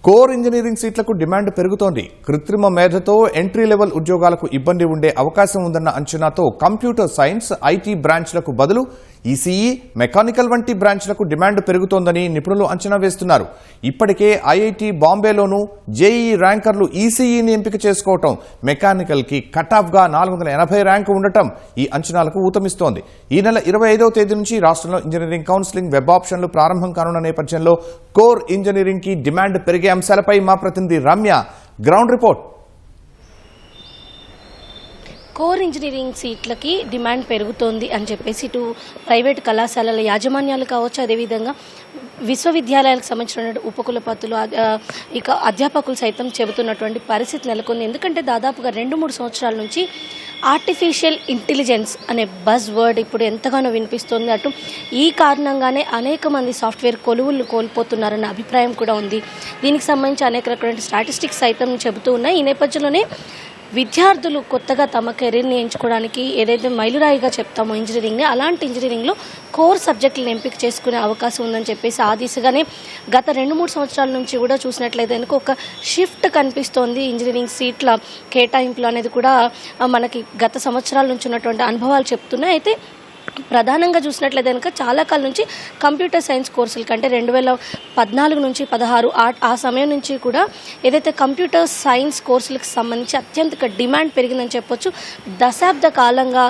Core engineering సీట్లకు demand పెరుగుతోంది. కృత్రిమ మేధతో ఎంట్రీ లెవెల్ ఉద్యోగాలకు ఇబ్బంది ఉండే అవకాశం ఉందన్న అంచనాతో కంప్యూటర్ సైన్స్, ఐటీ బ్రాంచ్లకు బదులు ఈసీఈ, మెకానికల్ వంటి బ్రాంచ్లకు డిమాండ్ పెరుగుతోందని నిపుణులు అంచనా వేస్తున్నారు. ఇప్పటికే ఐఐటీ బాంబేలోనూ జేఈఈ ర్యాంకర్లు ఈసీఈని ఎంపిక చేసుకోవటం, మెకానికల్ కి కటాఫ్గా 480 ర్యాంకు ఉండటం ఈ అంచనాలకు ఊతమిస్తోంది. ఈ నెల 25వ తేదీ నుంచి రాష్ట్రంలో ఇంజనీరింగ్ కౌన్సిలింగ్ వెబ్ ఆప్షన్లు ప్రారంభం కానున్న నేపథ్యంలో కోర్ ఇంజనీరింగ్ కి డిమాండ్ పెరిగే అంశాలపై మా ప్రతినిధి Ramya ground report. Core engineering సీట్లకి డిమాండ్ పెరుగుతోంది అని చెప్పేసి ఇటు ప్రైవేట్ కళాశాలల యాజమాన్యాలు కావచ్చు, అదేవిధంగా విశ్వవిద్యాలయాలకు సంబంధించిన ఉపకులపతులు, ఇక అధ్యాపకులు సైతం చెబుతున్నటువంటి పరిస్థితి నెలకొంది. ఎందుకంటే దాదాపుగా 2-3 సంవత్సరాల నుంచి ఆర్టిఫిషియల్ ఇంటెలిజెన్స్ అనే బజ్ వర్డ్ ఇప్పుడు ఎంతగానో వినిపిస్తుంది. అటు ఈ కారణంగానే అనేక మంది సాఫ్ట్వేర్ కొలువులు కోల్పోతున్నారన్న అభిప్రాయం కూడా ఉంది. దీనికి సంబంధించి అనేక రకాల స్టాటిస్టిక్స్ సైతం చెబుతూ ఉన్నాయి. ఈ నేపథ్యంలోనే విద్యార్థులు కొత్తగా తమ కెరీర్ని ఎంచుకోవడానికి ఏదైతే మైలురాయిగా చెప్తామో ఇంజనీరింగ్ని, అలాంటి ఇంజనీరింగ్లో కోర్ సబ్జెక్టులను ఎంపిక చేసుకునే అవకాశం ఉందని చెప్పేసి ఆ దిశగానే గత 2-3 సంవత్సరాల నుంచి కూడా చూసినట్లయితే ఒక షిఫ్ట్ కనిపిస్తోంది. ఇంజనీరింగ్ సీట్ల కేటాయింపులు అనేది కూడా మనకి గత సంవత్సరాల నుంచి ఉన్నటువంటి అనుభవాలు చెప్తున్నాయి. అయితే ప్రధానంగా చూసినట్లయితే కనుక చాలా కాలం నుంచి కంప్యూటర్ సైన్స్ కోర్సుల కంటే 2014 నుంచి 16 ఆ సమయం నుంచి కూడా ఏదైతే కంప్యూటర్ సైన్స్ కోర్సులకు సంబంధించి అత్యంత డిమాండ్ పెరిగిందని చెప్పొచ్చు. దశాబ్ద కాలంగా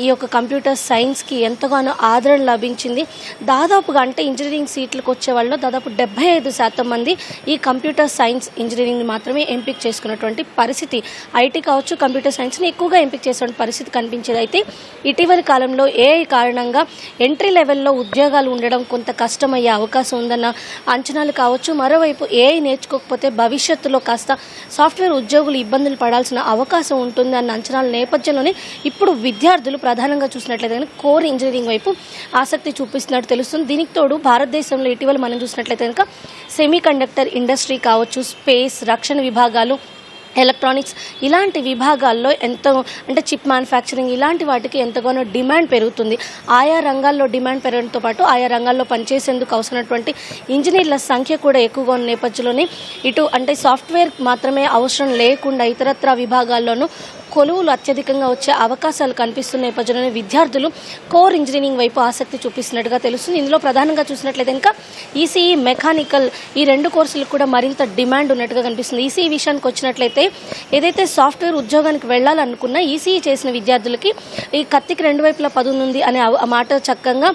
ఈ యొక్క కంప్యూటర్ సైన్స్కి ఎంతగానో ఆదరణ లభించింది. దాదాపుగా అంటే ఇంజనీరింగ్ సీట్లకు వచ్చే వాళ్ళలో దాదాపు 75% మంది ఈ కంప్యూటర్ సైన్స్ ఇంజనీరింగ్ని మాత్రమే ఎంపిక చేసుకున్నటువంటి పరిస్థితి. ఐటీ కావచ్చు, కంప్యూటర్ సైన్స్ని ఎక్కువగా ఎంపిక చేసినటువంటి పరిస్థితి కనిపించేది. అయితే ఇటీవలి కాలంలో కారణంగా ఎంట్రీ లెవెల్లో ఉద్యోగాలు ఉండడం కొంత కష్టమయ్యే అవకాశం ఉందన్న అంచనాలు కావచ్చు. మరోవైపు ఏఐ నేర్చుకోకపోతే భవిష్యత్తులో కాస్త సాఫ్ట్వేర్ ఉద్యోగులు ఇబ్బందులు పడాల్సిన అవకాశం ఉంటుంది అన్న అంచనాల నేపథ్యంలోనే ఇప్పుడు విద్యార్థులు ప్రధానంగా చూసినట్లయితే కోర్ ఇంజనీరింగ్ వైపు ఆసక్తి చూపిస్తున్నట్టు తెలుస్తుంది. దీనికి తోడు భారతదేశంలో ఇటీవల మనం చూసినట్లయితే కనుక సెమీ కండక్టర్ ఇండస్ట్రీ కావచ్చు, స్పేస్, రక్షణ విభాగాలు, ఎలక్ట్రానిక్స్ ఇలాంటి విభాగాల్లో ఎంతో అంటే చిప్ మ్యానుఫ్యాక్చరింగ్ ఇలాంటి వాటికి ఎంతగానో డిమాండ్ పెరుగుతుంది. ఆయా రంగాల్లో డిమాండ్ పెరగడంతో పాటు ఆయా రంగాల్లో పనిచేసేందుకు అవసరమైనటువంటి ఇంజనీర్ల సంఖ్య కూడా ఎక్కువగా ఉన్న నేపథ్యంలోనే ఇటు అంటే సాఫ్ట్వేర్ మాత్రమే అవసరం లేకుండా ఇతరత్రా విభాగాల్లోనూ కొలువులు అత్యధికంగా వచ్చే అవకాశాలు కనిపిస్తున్న నేపథ్యంలోనే విద్యార్థులు కోర్ ఇంజనీరింగ్ వైపు ఆసక్తి చూపిస్తున్నట్టుగా తెలుస్తుంది. ఇందులో ప్రధానంగా చూసినట్లయితే ఇంకా ఈసీఈ, మెకానికల్ ఈ 2 కోర్సులకు కూడా మరింత డిమాండ్ ఉన్నట్టుగా కనిపిస్తుంది. ఈసీఈ విషయానికి వచ్చినట్లయితే ఏదైతే సాఫ్ట్వేర్ ఉద్యోగానికి వెళ్లాలనుకున్నా ఈసీఈ చేసిన విద్యార్థులకి ఈ కత్తికి 2 వైపులా పదునుంది అనే మాట చక్కగా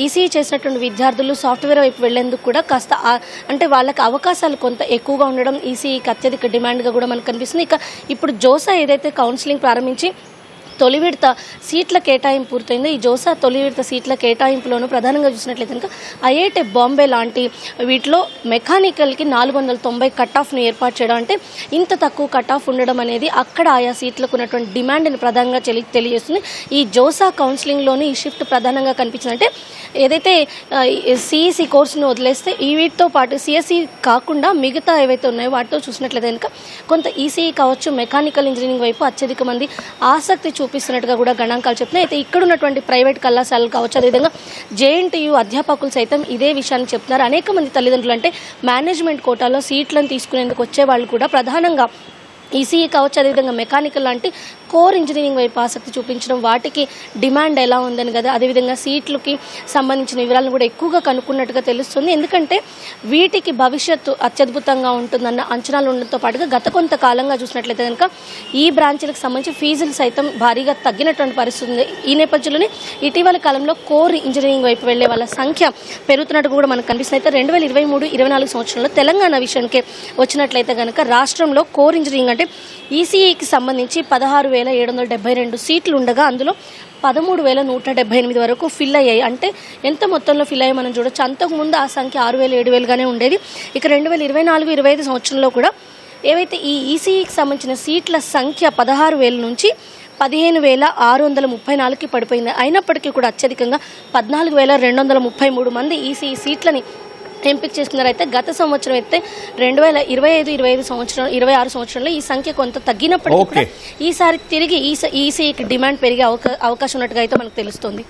ఈసీఈ చేసినటువంటి విద్యార్థులు సాఫ్ట్వేర్ వైపు వెళ్లేందుకు కూడా కాస్త అంటే వాళ్ళకి అవకాశాలు కొంత ఎక్కువగా ఉండడం ఈసీఈకి అత్యధిక డిమాండ్గా కూడా మనకు కనిపిస్తుంది. ఇక ఇప్పుడు జోసా ఏదైతే కౌన్సిలింగ్ ప్రారంభించి తొలి విడత సీట్ల కేటాయింపు పూర్తయిందో ఈ జోసా తొలి విడత సీట్ల కేటాయింపులోనూ ప్రధానంగా చూసినట్లయితే కనుక ఐఐటీ బాంబే లాంటి వీటిలో మెకానికల్కి 490 కట్ ఆఫ్ను ఏర్పాటు చేయడం, అంటే ఇంత తక్కువ కట్ ఆఫ్ ఉండడం అనేది అక్కడ ఆయా సీట్లకు ఉన్నటువంటి డిమాండ్ని ప్రధానంగా తెలియజేస్తుంది. ఈ జోసా కౌన్సిలింగ్లోనూ ఈ షిఫ్ట్ ప్రధానంగా కనిపించిందంటే ఏదైతే సిఈసి కోర్సును వదిలేస్తే ఈ వీటితో పాటు సిఎస్సి కాకుండా మిగతా ఏవైతే ఉన్నాయో వాటితో చూసినట్లయితే కనుక కొంత ఈసీఈ కావచ్చు, మెకానికల్ ఇంజనీరింగ్ వైపు అత్యధిక మంది ఆసక్తి చూపిస్తున్నట్టుగా కూడా గణాంకాలు చెప్తున్నాయి. అయితే ఇక్కడ ఉన్నటువంటి ప్రైవేట్ కళాశాలలు కావచ్చు, అదేవిధంగా జేఎన్టీయూ అధ్యాపకులు సైతం ఇదే విషయాన్ని చెప్తున్నారు. అనేక మంది తల్లిదండ్రులు అంటే మేనేజ్మెంట్ కోటాలో సీట్లను తీసుకునేందుకు వచ్చే వాళ్ళు కూడా ప్రధానంగా ఈసీఈ కావచ్చు, అదేవిధంగా మెకానికల్ లాంటి కోర్ ఇంజనీరింగ్ వైపు ఆసక్తి చూపించడం, వాటికి డిమాండ్ ఎలా ఉందని కదా, అదేవిధంగా సీట్లకి సంబంధించిన వివరాలను కూడా ఎక్కువగా కనుక్కున్నట్టుగా తెలుస్తుంది. ఎందుకంటే వీటికి భవిష్యత్తు అత్యద్భుతంగా ఉంటుందన్న అంచనాలు ఉండడంతో పాటుగా గత కొంతకాలంగా చూసినట్లయితే కనుక ఈ బ్రాంచ్లకు సంబంధించి ఫీజులు సైతం భారీగా తగ్గినటువంటి పరిస్థితి ఉంది. ఈ నేపథ్యంలోనే ఇటీవల కాలంలో కోర్ ఇంజనీరింగ్ వైపు వెళ్లే వాళ్ళ సంఖ్య పెరుగుతున్నట్టు కూడా మనకు కనిపిస్తుంది. అయితే 2023-24 సంవత్సరంలో తెలంగాణ విషయానికి వచ్చినట్లయితే కనుక రాష్ట్రంలో కోర్ ఇంజనీరింగ్ అంటే ఈసీఈకి సంబంధించి 16,772 సీట్లు ఉండగా అందులో 13,178 వరకు ఫిల్ అయ్యాయి. అంటే ఎంత మొత్తంలో ఫిల్ అయ్యాయి మనం చూడొచ్చు. అంతకుముందు ఆ సంఖ్య 6,000-7,000గానే ఉండేది. ఇక 2024-25 సంవత్సరంలో కూడా ఏవైతే ఈ ఈసీఈకి సంబంధించిన సీట్ల సంఖ్య 16,000 నుంచి 15,634కి పడిపోయింది. అయినప్పటికీ కూడా అత్యధికంగా 14,233 మంది ఈసీఈ సీట్లని ఎంపిక చేసుకున్నారు. అయితే గత సంవత్సరం అయితే 2025-26 సంవత్సరంలో ఈ సంఖ్య కొంత తగ్గినప్పటికీ కూడా ఈసారి తిరిగి ఈసీఈకి డిమాండ్ పెరిగే అవకాశం ఉన్నట్టుగా అయితే మనకు తెలుస్తుంది.